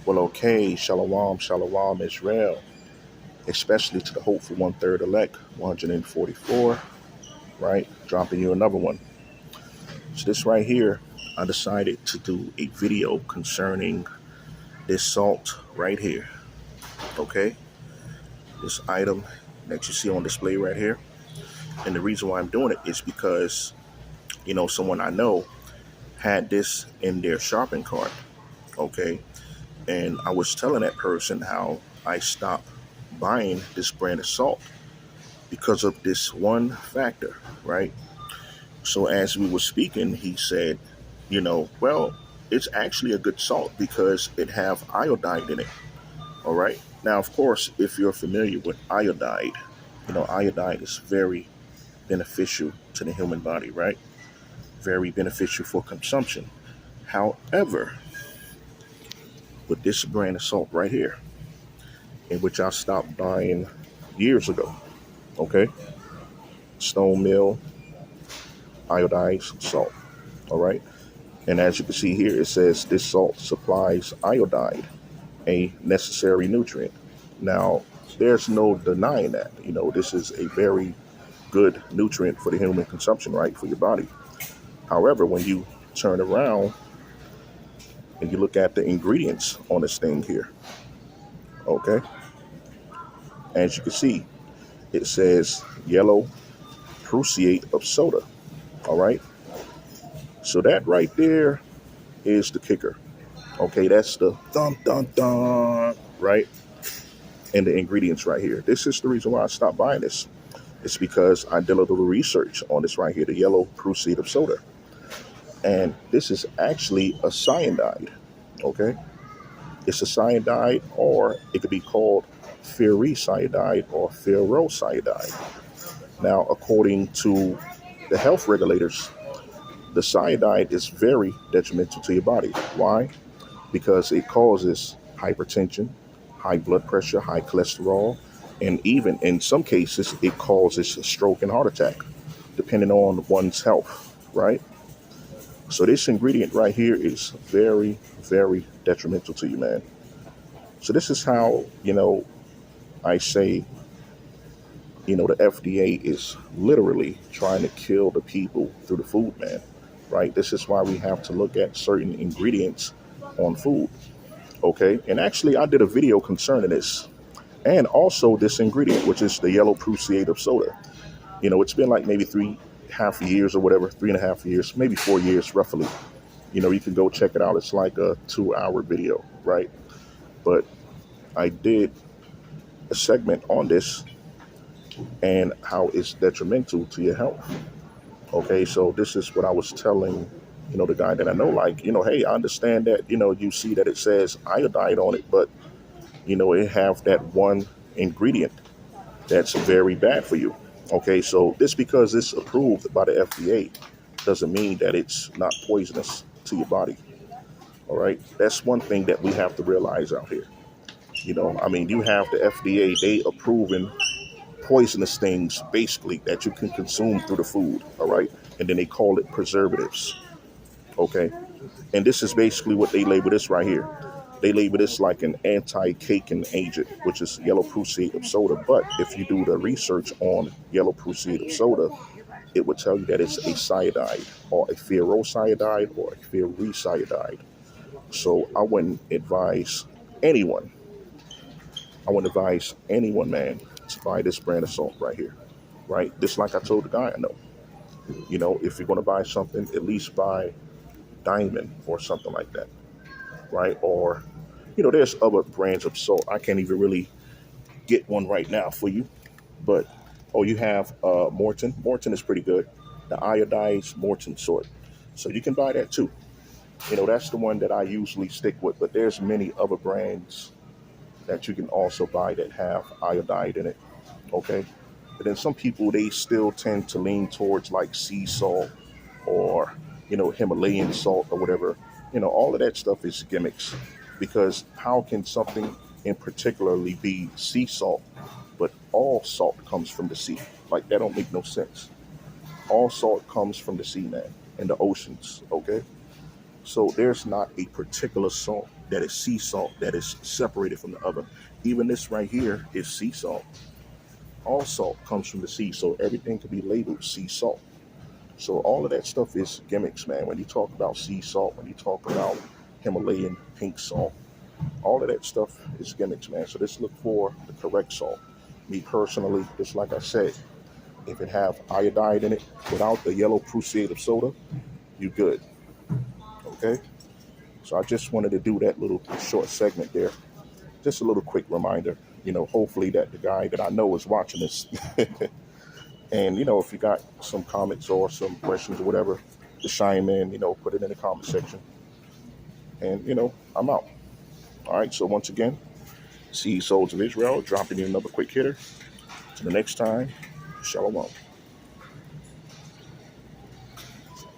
Well, okay, shalom, shalom, Israel, especially to the hopeful one-third elect, 144, right? Dropping you another one. So this right here, I decided to do a video concerning this salt right here, okay? This item that you see on display right here. And the reason why I'm doing it is because, someone I know had this in their shopping cart, okay? And I was telling that person how I stopped buying this brand of salt because of this one factor, right? So as we were speaking, he said, well, it's actually a good salt because it have iodine in it. All right. Now, of course, if you're familiar with iodide, iodide is very beneficial to the human body, right? Very beneficial for consumption. However, with this brand of salt right here, in which I stopped buying years ago, okay, Stone Mill iodized salt. All right. And as you can see here, it says this salt supplies iodide, a necessary nutrient. Now, there's no denying that. This is a very good nutrient for the human consumption, right, for your body. However, when you turn around and you look at the ingredients on this thing here, okay, as you can see, it says yellow prussiate of soda. All right. So that right there is the kicker. Okay, that's the dun dun dun, right? And the ingredients right here. This is the reason why I stopped buying this. It's because I did a little research on this right here, the yellow prussiate of soda. And this is actually a cyanide, okay? It's a cyanide, or it could be called ferricyanide or ferrocyanide. Now, according to the health regulators, the cyanide is very detrimental to your body. Why? Because it causes hypertension, high blood pressure, high cholesterol, and even in some cases, it causes a stroke and heart attack, depending on one's health, right? So this ingredient right here is very, very detrimental to you, man. So this is how, I say, the FDA is literally trying to kill the people through the food, man, right? This is why we have to look at certain ingredients on food. Okay, and actually, I did a video concerning this, and also this ingredient, which is the yellow prussiate of soda. It's been like maybe 3.5 years or whatever, 3.5 years, maybe 4 years, roughly. You can go check it out. It's like a 2-hour video, right? But I did a segment on this and how it's detrimental to your health. Okay, so this is what I was telling, the guy that I know, like, hey, I understand that, you see that it says iodide on it, but it have that one ingredient that's very bad for you. Okay, so this because it's approved by the FDA doesn't mean that it's not poisonous to your body. All right, that's one thing that we have to realize out here. You have the FDA, they approving poisonous things basically that you can consume through the food. All right, and then they call it preservatives. Okay, and this is basically what they label this right here. They label this like an anti-caking agent, which is yellow prussiate of soda. But if you do the research on yellow prussiate of soda, it would tell you that it's a cyanide or a ferrocyanide or a ferricyanide. So anyone, I wouldn't advise anyone, man, to buy this brand of salt right here, right? Just like I told the guy I know, if you're going to buy something, at least buy Diamond or something like that, right? Or, there's other brands of salt. I can't even really get one right now for you, but you have Morton. Morton is pretty good. The iodized Morton sort. So you can buy that too. That's the one that I usually stick with, but there's many other brands that you can also buy that have iodide in it. Okay. But then some people, they still tend to lean towards like sea salt or, Himalayan salt or whatever. All of that stuff is gimmicks because how can something in particularly be sea salt, but all salt comes from the sea? Like that don't make no sense. All salt comes from the sea, man, and the oceans. Okay. So there's not a particular salt that is sea salt that is separated from the other. Even this right here is sea salt. All salt comes from the sea, so everything can be labeled sea salt. So all of that stuff is gimmicks, man. When you talk about sea salt, when you talk about Himalayan pink salt, all of that stuff is gimmicks, man. So just look for the correct salt. Me personally, just like I said, if it have iodine in it without the yellow prussiate of soda, you good. Okay? So I just wanted to do that little short segment there. Just a little quick reminder. Hopefully that the guy that I know is watching this. And, if you got some comments or some questions or whatever, just chime in, put it in the comment section. And, I'm out. All right. So once again, see Souls of Israel dropping you another quick hitter. Till the next time, shalom.